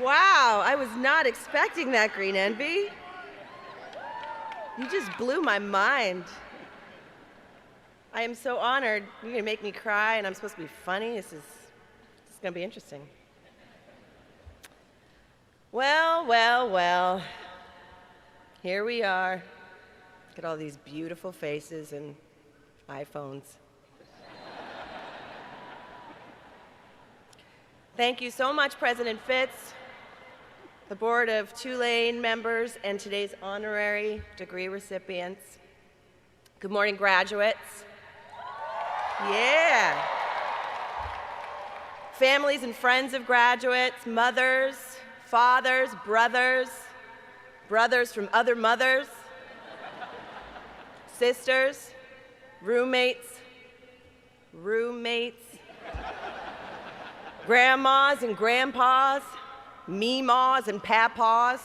Wow, I was not expecting that, Green Envy. You just blew my mind. I am so honored. You're gonna make me cry, and I'm supposed to be funny. This is gonna be interesting. Well, well, well. Here we are. Look at all these beautiful faces and iPhones. Thank you so much, President Fitz, the Board of Tulane members, and today's honorary degree recipients. Good morning, graduates. Yeah. Families and friends of graduates, mothers, fathers, brothers from other mothers, sisters, roommates, grandmas and grandpas, meemaws and papaws,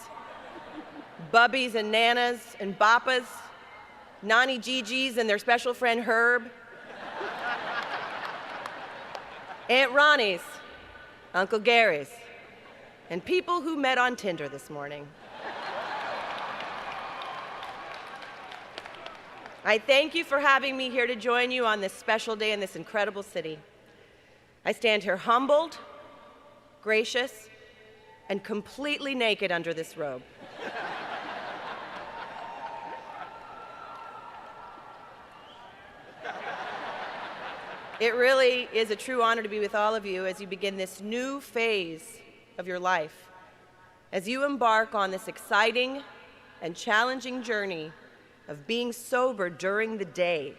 bubbies and nanas and bappas, Nani Gigi's and their special friend Herb, Aunt Ronnie's, Uncle Gary's, and people who met on Tinder this morning. I thank you for having me here to join you on this special day in this incredible city. I stand here humbled, gracious, and completely naked under this robe. It really is a true honor to be with all of you as you begin this new phase of your life, as you embark on this exciting and challenging journey of being sober during the day.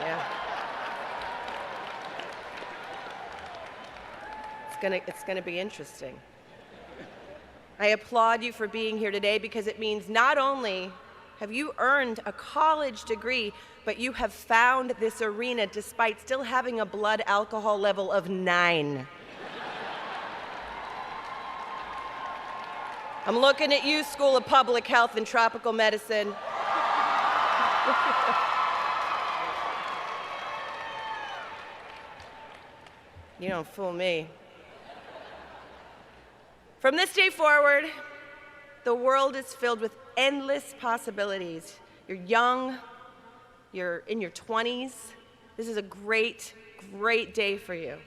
Yeah. It's gonna be interesting. I applaud you for being here today because it means not only have you earned a college degree, but you have found this arena despite still having a blood alcohol level of 9. I'm looking at you, School of Public Health and Tropical Medicine. You don't fool me. From this day forward, the world is filled with endless possibilities. You're young, you're in your 20s. This is a great, great day for you.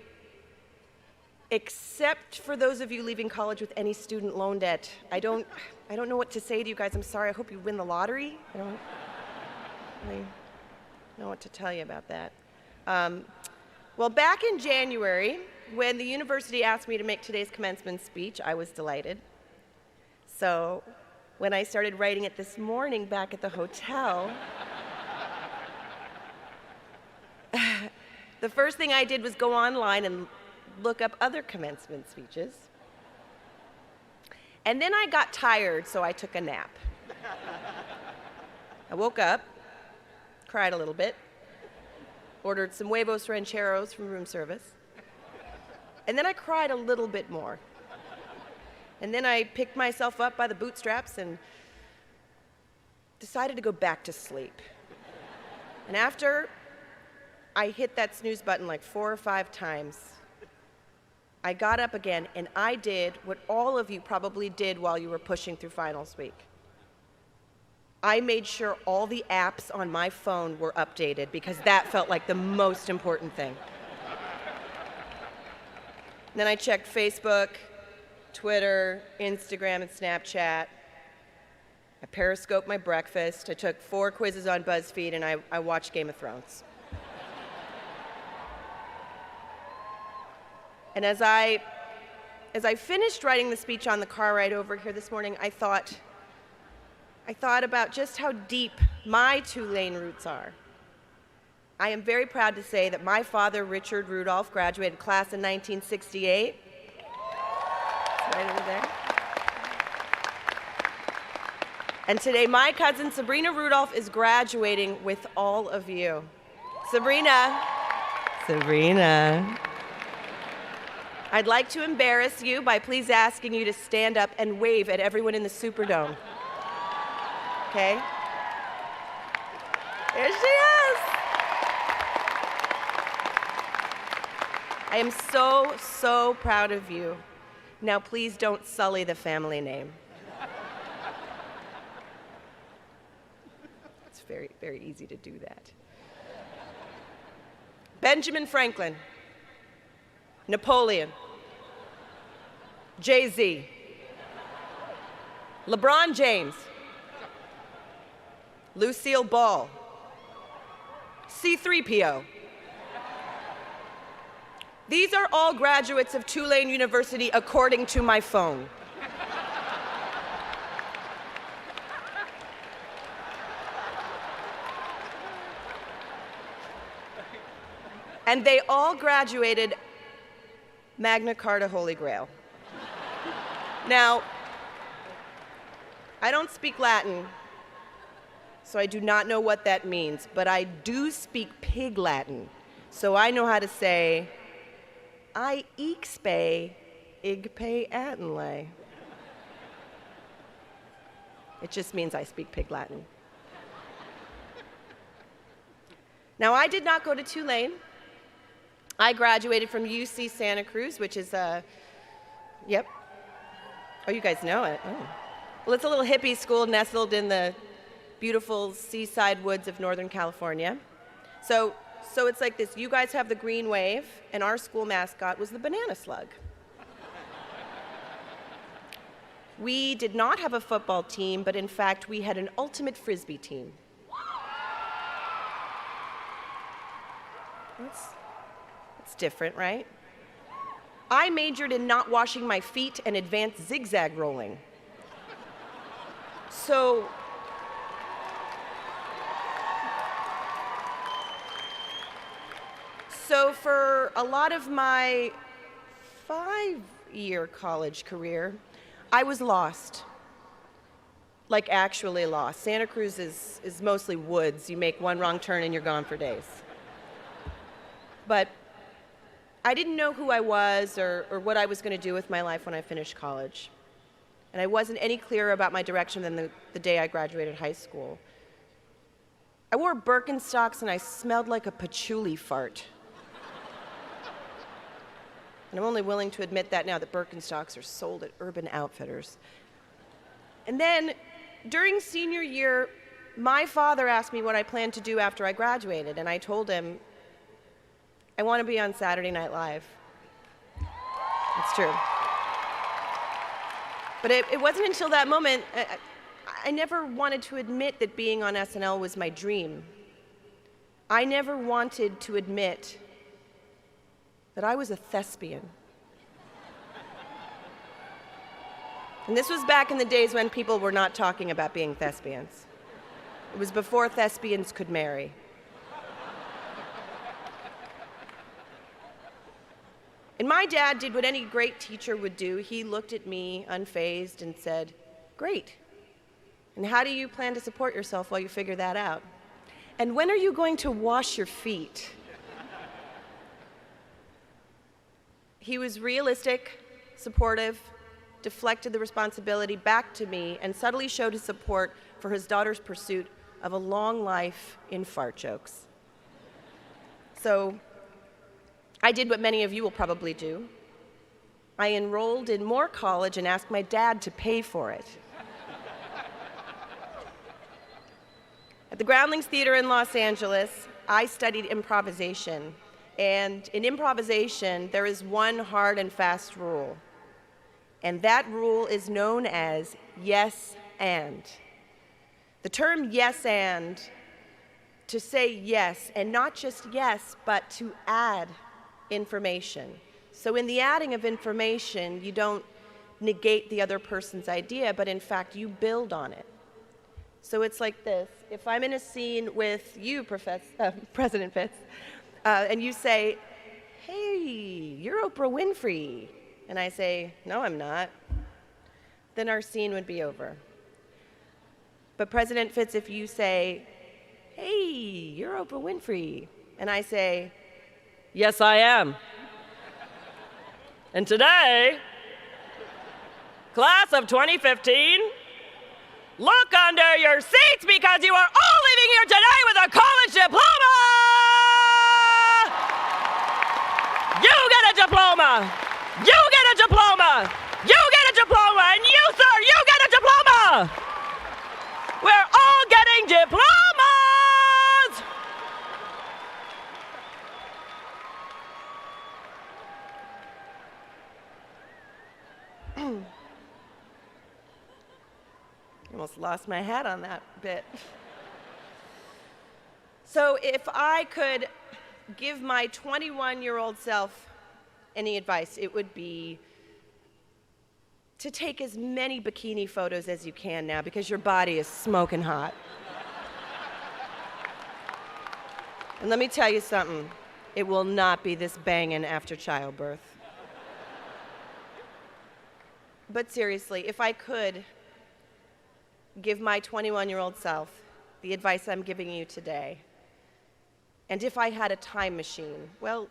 Except for those of you leaving college with any student loan debt. I don't know what to say to you guys. I'm sorry. I hope you win the lottery. I don't really know what to tell you about that. Well, back in January, when the university asked me to make today's commencement speech, I was delighted. So when I started writing it this morning back at the hotel, the first thing I did was go online and look up other commencement speeches. And then I got tired, so I took a nap. I woke up, cried a little bit, ordered some huevos rancheros from room service, and then I cried a little bit more. And then I picked myself up by the bootstraps and decided to go back to sleep. And after I hit that snooze button like 4 or 5 times, I got up again and I did what all of you probably did while you were pushing through finals week. I made sure all the apps on my phone were updated because that felt like the most important thing. Then I checked Facebook, Twitter, Instagram, and Snapchat. I periscoped my breakfast. I took 4 quizzes on BuzzFeed, and I watched Game of Thrones. And as I finished writing the speech on the car ride over here this morning, I thought about just how deep my Tulane roots are. I am very proud to say that my father, Richard Rudolph, graduated class in 1968. It's right over there. And today, my cousin, Sabrina Rudolph, is graduating with all of you. Sabrina. I'd like to embarrass you by please asking you to stand up and wave at everyone in the Superdome. okay? There she is. I am so, so proud of you. Now, please don't sully the family name. It's very, very easy to do that. Benjamin Franklin, Napoleon, Jay-Z, LeBron James, Lucille Ball, C-3PO. These are all graduates of Tulane University according to my phone. And they all graduated Magna Carta Holy Grail. Now, I don't speak Latin, so I do not know what that means, but I do speak Pig Latin, so I know how to say, I ixpe igpe atenle. It just means I speak Pig Latin. Now, I did not go to Tulane. I graduated from UC Santa Cruz, which is yep. Oh, you guys know it. Oh. Well, it's a little hippie school nestled in the beautiful seaside woods of Northern California. So it's like this. You guys have the green wave, and our school mascot was the banana slug. We did not have a football team, but in fact, we had an ultimate frisbee team. It's different, right? I majored in not washing my feet and advanced zigzag rolling. So for a lot of my 5-year college career, I was lost. Like actually lost. Santa Cruz is mostly woods. You make one wrong turn and you're gone for days. But I didn't know who I was or what I was going to do with my life when I finished college. And I wasn't any clearer about my direction than the day I graduated high school. I wore Birkenstocks and I smelled like a patchouli fart. And I'm only willing to admit that now, that Birkenstocks are sold at Urban Outfitters. And then, during senior year, my father asked me what I planned to do after I graduated, and I told him, I want to be on Saturday Night Live. It's true. But it wasn't until that moment, I never wanted to admit that being on SNL was my dream. I never wanted to admit that I was a thespian. And this was back in the days when people were not talking about being thespians. It was before thespians could marry. And my dad did what any great teacher would do. He looked at me unfazed and said, "Great. And how do you plan to support yourself while you figure that out? And when are you going to wash your feet?" He was realistic, supportive, deflected the responsibility back to me, and subtly showed his support for his daughter's pursuit of a long life in fart jokes. So I did what many of you will probably do. I enrolled in more college and asked my dad to pay for it. At the Groundlings Theater in Los Angeles, I studied improvisation. And in improvisation, there is one hard and fast rule. And that rule is known as yes and. The term yes and, to say yes, and not just yes, but to add information. So in the adding of information, you don't negate the other person's idea, but in fact, you build on it. So it's like this. If I'm in a scene with you, President Fitz, and you say, "Hey, you're Oprah Winfrey," and I say, "No, I'm not," then our scene would be over. But President Fitz, if you say, "Hey, you're Oprah Winfrey," and I say, "Yes, I am. And today, class of 2015, look under your seats because you are all leaving here today with a college diploma! You get a diploma! You get a diploma! You get a diploma! And you, sir, you get a diploma! We're all getting diplomas! Almost lost my hat on that bit. So if I could give my 21-year-old self any advice, it would be to take as many bikini photos as you can now because your body is smoking hot. And let me tell you something, it will not be this banging after childbirth. But seriously, if I could give my 21-year-old self the advice I'm giving you today, and if I had a time machine, well,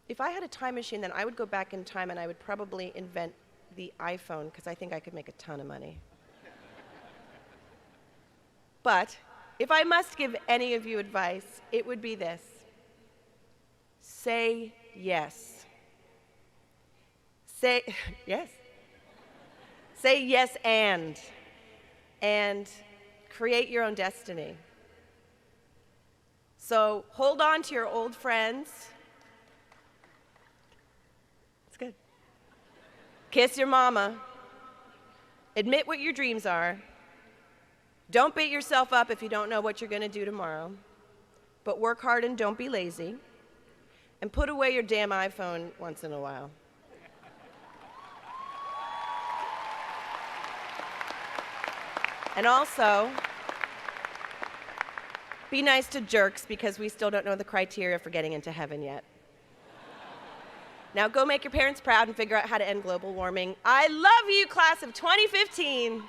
if I had a time machine, then I would go back in time and I would probably invent the iPhone because I think I could make a ton of money. But if I must give any of you advice, it would be this. Say yes. Say yes. Say yes and create your own destiny. So hold on to your old friends. It's good. Kiss your mama. Admit what your dreams are. Don't beat yourself up if you don't know what you're going to do tomorrow. But work hard and don't be lazy. And put away your damn iPhone once in a while. And also, be nice to jerks because we still don't know the criteria for getting into heaven yet. Now go make your parents proud and figure out how to end global warming. I love you, class of 2015.